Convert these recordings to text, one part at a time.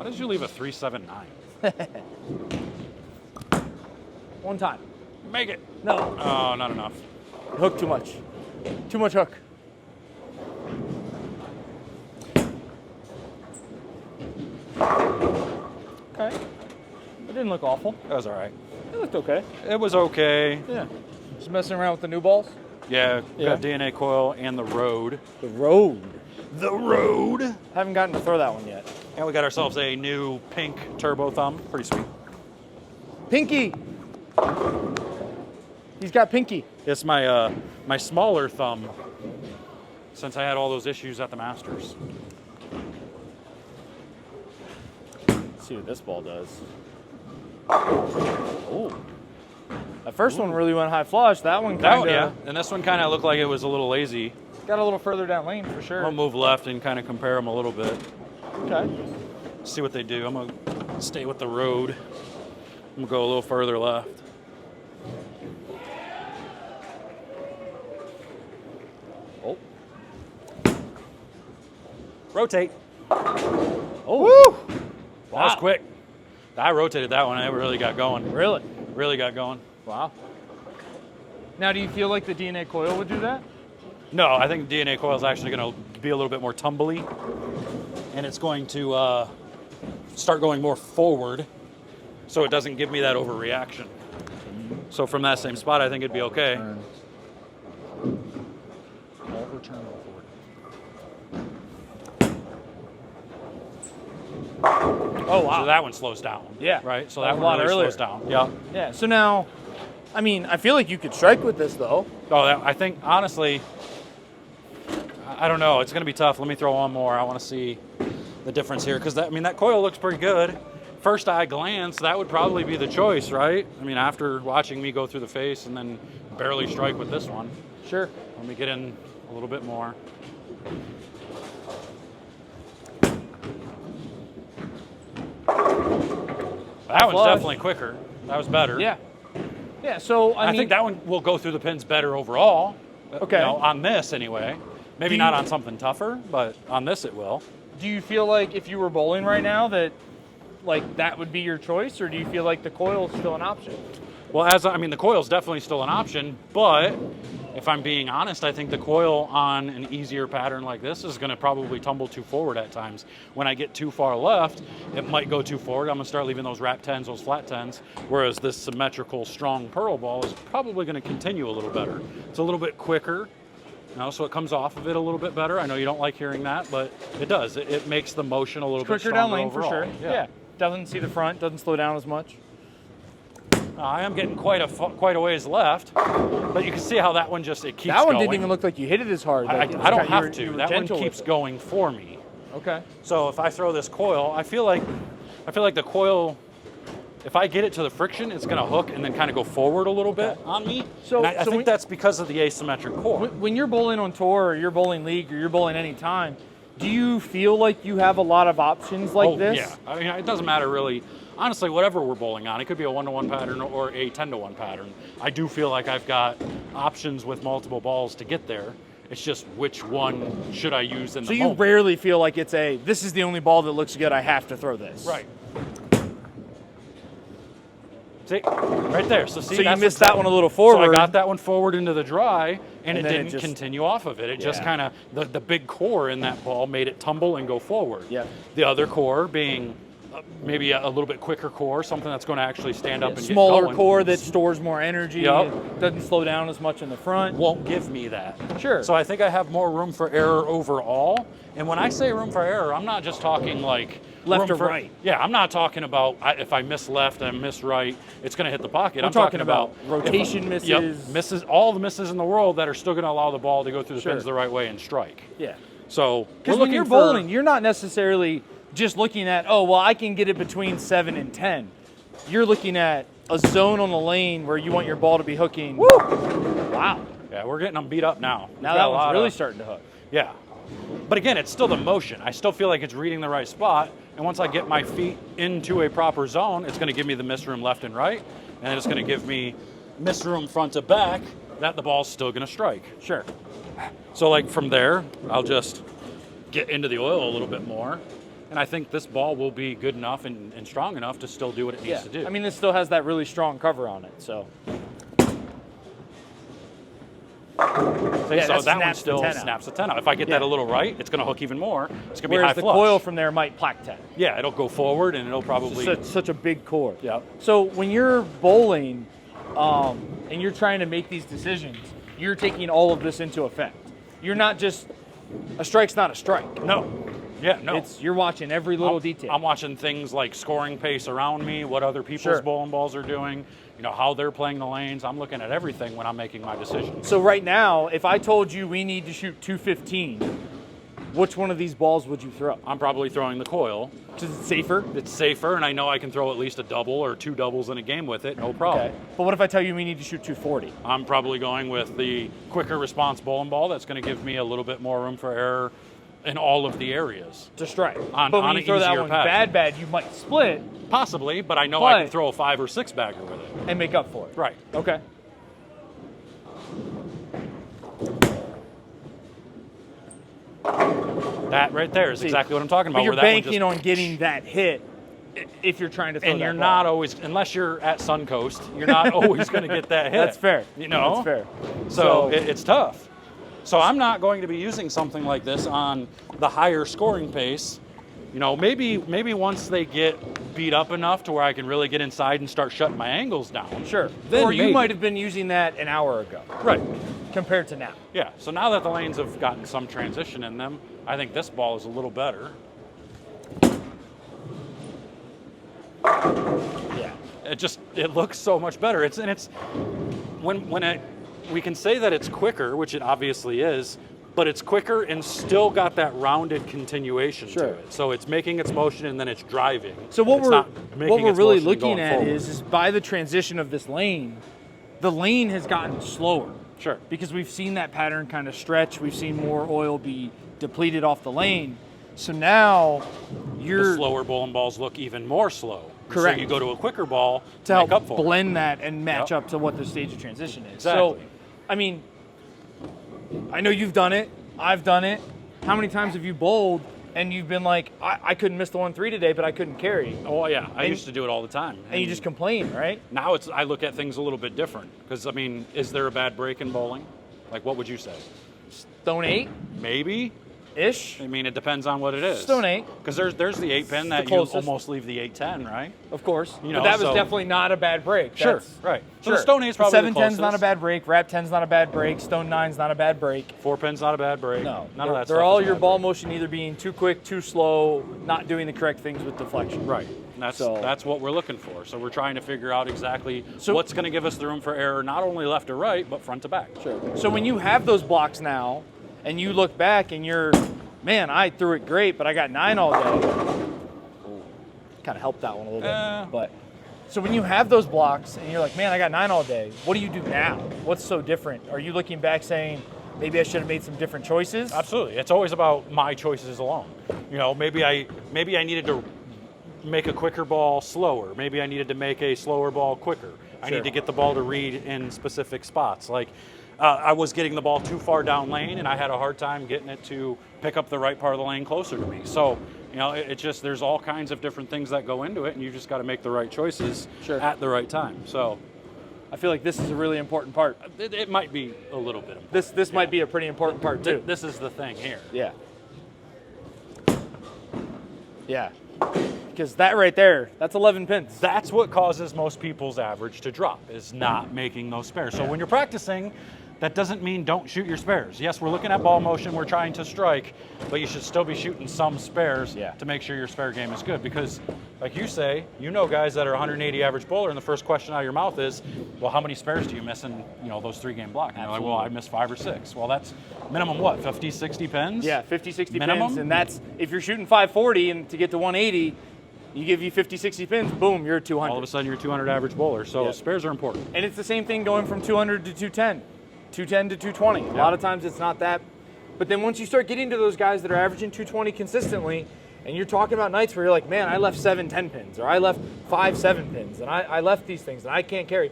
Why did you leave a 379? One time. Make it. No. Oh, not enough. Hook too much. Too much hook. Okay. It didn't look awful. That was all right. It looked okay. It was okay. Yeah. Just messing around with the new balls. Yeah, Yeah. got DNA coil and the road. The road. The road. Haven't gotten to throw that one yet. And we got ourselves a new pink turbo thumb. Pretty sweet. Pinky. He's got pinky. It's my my smaller thumb since I had all those issues at the Masters. Let's see what this ball does. Oh. That first one really went high flush. That one kind of Yeah, and this one kind of looked like it was a little lazy. got a little further down lane for sure. I'll move left and kind of compare them a little bit. Okay. See what they do. I'm going to stay with the road. I'm going to go a little further left. Oh. Rotate. Oh. Woo! That was quick. I rotated that one. It really got going. Really? Really got going. Wow. Now, do you feel like the DNA coil would do that? No, I think DNA coil is actually going to be a little bit more tumbly, and it's going to start going more forward, so it doesn't give me that overreaction. So from that same spot, I think it'd be okay. Return forward. Oh, wow. So that one slows down. Yeah. Right. So That that was one a lot really earlier. slows down. Yeah. Yeah, so now, I mean, I feel like you could strike with this, though. Oh, I think honestly, I don't know. It's going to be tough. Let me throw one more. I want to see the difference here because that coil looks pretty good. First eye glance, that would probably be the choice, right? I mean, after watching me go through the face and then barely strike with this one. Sure. Let me get in a little bit more. That one's definitely quicker. That was better. Yeah. Yeah, so, I mean, think that one will go through the pins better overall. Okay. You know, on this anyway. Maybe not on something tougher, but on this it will. do you feel like if you were bowling right now that, like, that would be your choice, or do you feel like the coil is still an option? Well, the coil's definitely still an option, but if I'm being honest, I think the coil on an easier pattern like this is going to probably tumble too forward at times. When I get too far left, it might go too forward. I'm going to start leaving those wrap 10s, those flat 10s, whereas this symmetrical, strong pearl ball is probably going to continue a little better. It's a little bit quicker, so it comes off of it a little bit better. I know you don't like hearing that, but it does. It makes the motion a little bit Quicker stronger down lane overall. for sure. Yeah. Doesn't see the front, doesn't slow down as much. I am getting quite a ways left, but you can see how that one it keeps going. That one didn't even look like you hit it as hard. I don't have to. That one keeps going for me. Okay. So if I throw this coil, I feel like the coil, if I get it to the friction, it's going to hook and then kind of go forward a little bit on me. So I think that's because of the asymmetric core. When you're bowling on tour, or you're bowling league, or you're bowling any time, do you feel like you have a lot of options like this? Yeah. I mean, it doesn't matter really. Honestly, whatever we're bowling on, it could be a 1-to-1 pattern or a 10-to-1 pattern. I do feel like I've got options with multiple balls to get there. It's just which one should I use in the moment. So you rarely feel like it's this is the only ball that looks good, I have to throw this. Right. See, right there. So you missed that one a little forward. So I got that one forward into the dry, and it then didn't continue off of it. It just kind of, the big core in that ball made it tumble and go forward. Yeah. The other core being maybe a little bit quicker core, something that's going to actually stand up and smaller get going. core that stores more energy. Yep. It doesn't slow down as much in the front. Won't give me that. Sure. So I think I have more room for error overall. And when I say room for error, I'm not just talking like left or room for, right. Yeah, I'm not talking about if I miss left and miss right, it's going to hit the pocket. I'm talking about rotation misses. Yep, misses, all the misses in the world that are still going to allow the ball to go through the Sure. pins the right way and strike. Yeah. So Because when you're bowling, you're not necessarily just looking at, I can get it between 7 and 10. You're looking at a zone on the lane where you want your ball to be hooking. Woo! Wow. Yeah, we're getting them beat up now. Now that one's really starting to hook. Yeah. But again, it's still the motion. I still feel like it's reading the right spot. And once I get my feet into a proper zone, it's going to give me the miss room left and right. And it's going to give me miss room front to back that the ball's still going to strike. Sure. So like from there, I'll just get into the oil a little bit more. And I think this ball will be good enough and strong enough to still do what it needs to do. I mean, this still has that really strong cover on it, so. So that one still snaps the 10 out. If I get that a little right, it's going to hook even more. It's going to be high Whereas the flush. coil from there might plack 10. Yeah, it'll go forward and it'll probably... Such a big core. Yeah. So when you're bowling and you're trying to make these decisions, you're taking all of this into effect. You're not just, a strike's not a strike. No. Yeah, no. You're watching every little detail. I'm watching things like scoring pace around me, what other people's bowling balls are doing, how they're playing the lanes. I'm looking at everything when I'm making my decisions. So right now, if I told you we need to shoot 215, which one of these balls would you throw? I'm probably throwing the coil. Because it's safer? It's safer, and I know I can throw at least a double or 2 doubles in a game with it, no problem. Okay. But what if I tell you we need to shoot 240? I'm probably going with the quicker response bowling ball. That's going to give me a little bit more room for error in all of the areas. To strike. But when you throw that one bad, you might split. Possibly, but I know I can throw a 5 or 6 bagger with it. And make up for it. Right. Okay. That right there is exactly what I'm talking about. But you're banking on getting that hit if you're trying to throw that ball. And you're not always, unless you're at Suncoast, you're not always going to get that hit. That's fair. That's fair. So it's tough. So I'm not going to be using something like this on the higher scoring pace. Maybe once they get beat up enough to where I can really get inside and start shutting my angles down. Sure. Then or you might have been using that an hour ago. Right. Compared to now. Yeah. So now that the lanes have gotten some transition in them, I think this ball is a little better. Yeah. It looks so much better. We can say that it's quicker, which it obviously is, but it's quicker and still got that rounded continuation to it. So it's making its motion and then it's driving. So what we're really looking at is by the transition of this lane, the lane has gotten slower. Sure. Because we've seen that pattern kind of stretch. We've seen more oil be depleted off the lane. So now the slower bowling balls look even more slow. Correct. So you go to a quicker ball to help blend that and match up to what the stage of transition is. Exactly. So, I mean, I know you've done it. I've done it. How many times have you bowled and you've been like, I couldn't miss the 1-3 today, but I couldn't carry? Oh, yeah. I used to do it all the time. And you just complain, right? Now I look at things a little bit different. Because, is there a bad break in bowling? Like, what would you say? Stone 8? Maybe. Ish. It depends on what it is. Stone 8. Because there's the 8-pin that you almost leave the 8-10, right? Of course. But that was definitely not a bad break. Sure, right. So the Stone 8's probably the closest. 7-10's not a bad break. Wrap 10's not a bad break. Stone 9's not a bad break. 4-pin's not a bad break. No. None of that stuff. They're all your ball motion either being too quick, too slow, not doing the correct things with deflection. Right. That's what we're looking for. So we're trying to figure out exactly what's going to give us the room for error, not only left to right, but front to back. Sure. So when you have those blocks now, and you look back and you're, man, I threw it great, but I got 9 all day. Kind of helped that one a little bit. But so when you have those blocks and you're like, man, I got 9 all day, what do you do now? What's so different? Are you looking back saying, maybe I should have made some different choices? Absolutely. It's always about my choices alone. Maybe I needed to make a quicker ball slower. Maybe I needed to make a slower ball quicker. I need to get the ball to read in specific spots. Like, I was getting the ball too far down lane, and I had a hard time getting it to pick up the right part of the lane closer to me. So, there's all kinds of different things that go into it, and you just got to make the right choices at the right time. So, I feel like this is a really important part. It might be a little bit important. This might be a pretty important part, too. This is the thing here. Yeah. Yeah. Because that right there, that's 11 pins. That's what causes most people's average to drop, is not making those spares. So when you're practicing, that doesn't mean don't shoot your spares. Yes, we're looking at ball motion, we're trying to strike, but you should still be shooting some spares to make sure your spare game is good. Because, like you say, guys that are 180 average bowler, and the first question out of your mouth is, well, how many spares do you miss in those 3-game blocks? And you're like, well, I missed 5 or 6. Well, that's minimum what, 50, 60 pins? Yeah, 50, 60 minimum? pins. And that's, if you're shooting 540 and to get to 180, you give you 50, 60 pins, boom, you're 200. All of a sudden, you're 200 average bowler. So spares are important. And it's the same thing going from 200 to 210, 210 to 220. A lot of times it's not that. But then once you start getting to those guys that are averaging 220 consistently, and you're talking about nights where you're like, man, I left 7 10 pins, or I left 5 7 pins, and I left these things, and I can't carry.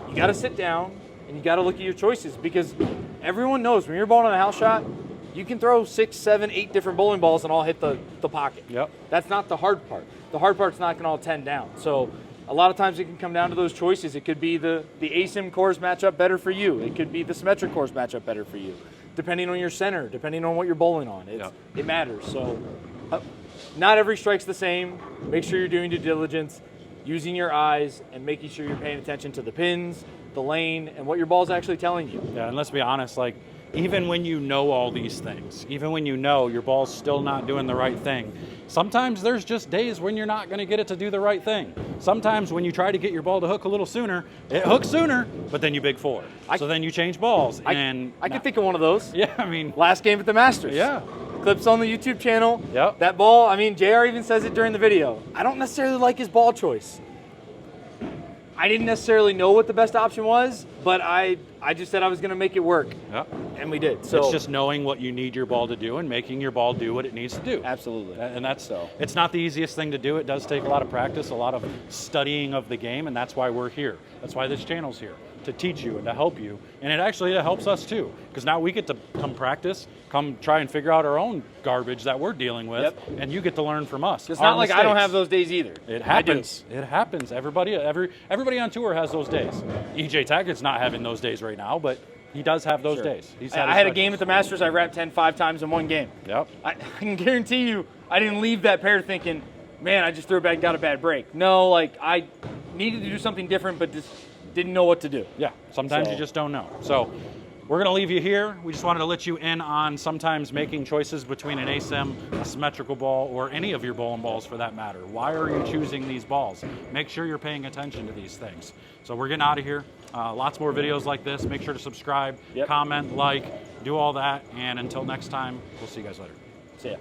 You got to sit down, and you got to look at your choices, because everyone knows when you're bowling on a house shot, You can throw 6, 7, 8 different bowling balls and all hit the pocket. Yep. That's not the hard part. The hard part's knocking all 10 down. So a lot of times it can come down to those choices. It could be the ASIM cores match up better for you. It could be the symmetric cores match up better for you. Depending on your center, depending on what you're bowling on. It matters. So not every strike's the same. Make sure you're doing due diligence, using your eyes, and making sure you're paying attention to the pins, the lane, and what your ball's actually telling you. Yeah, and let's be honest, like, even when you know all these things, even when you know your ball's still not doing the right thing, sometimes there's just days when you're not going to get it to do the right thing. Sometimes when you try to get your ball to hook a little sooner, it hooks sooner, but then you big four. So then you change balls. I can think of one of those. Yeah, I mean. Last game at the Masters. Yeah. Clips on the YouTube channel. Yep. That ball, I mean, JR even says it during the video. I don't necessarily like his ball choice. I didn't necessarily know what the best option was, but I just said I was going to make it work. Yep. And we did. So it's just knowing what you need your ball to do and making your ball do what it needs to do. Absolutely. And that's it's not the easiest thing to do. It does take a lot of practice, a lot of studying of the game, and that's why we're here. That's why this channel's here, to teach you and to help you. And it helps us too, because now we get to come practice, come try and figure out our own garbage that we're dealing with, and you get to learn from us. It's not like I don't have those days either. It happens. It happens. Everybody on tour has those days. EJ Tackett's not having those days right now, but he does have those days. I had a game at the Masters. I wrapped 10 5 times in one game. Yep. I can guarantee you, I didn't leave that pair thinking, man, I just threw it back and got a bad break. No, like I needed to do something different, but just didn't know what to do. Yeah, sometimes you just don't know. So we're going to leave you here. We just wanted to let you in on sometimes making choices between an ASIM, a symmetrical ball, or any of your bowling balls for that matter. Why are you choosing these balls? Make sure you're paying attention to these things. So we're getting out of here. Lots more videos like this. Make sure to subscribe, comment, like, do all that. And until next time, we'll see you guys later. See ya.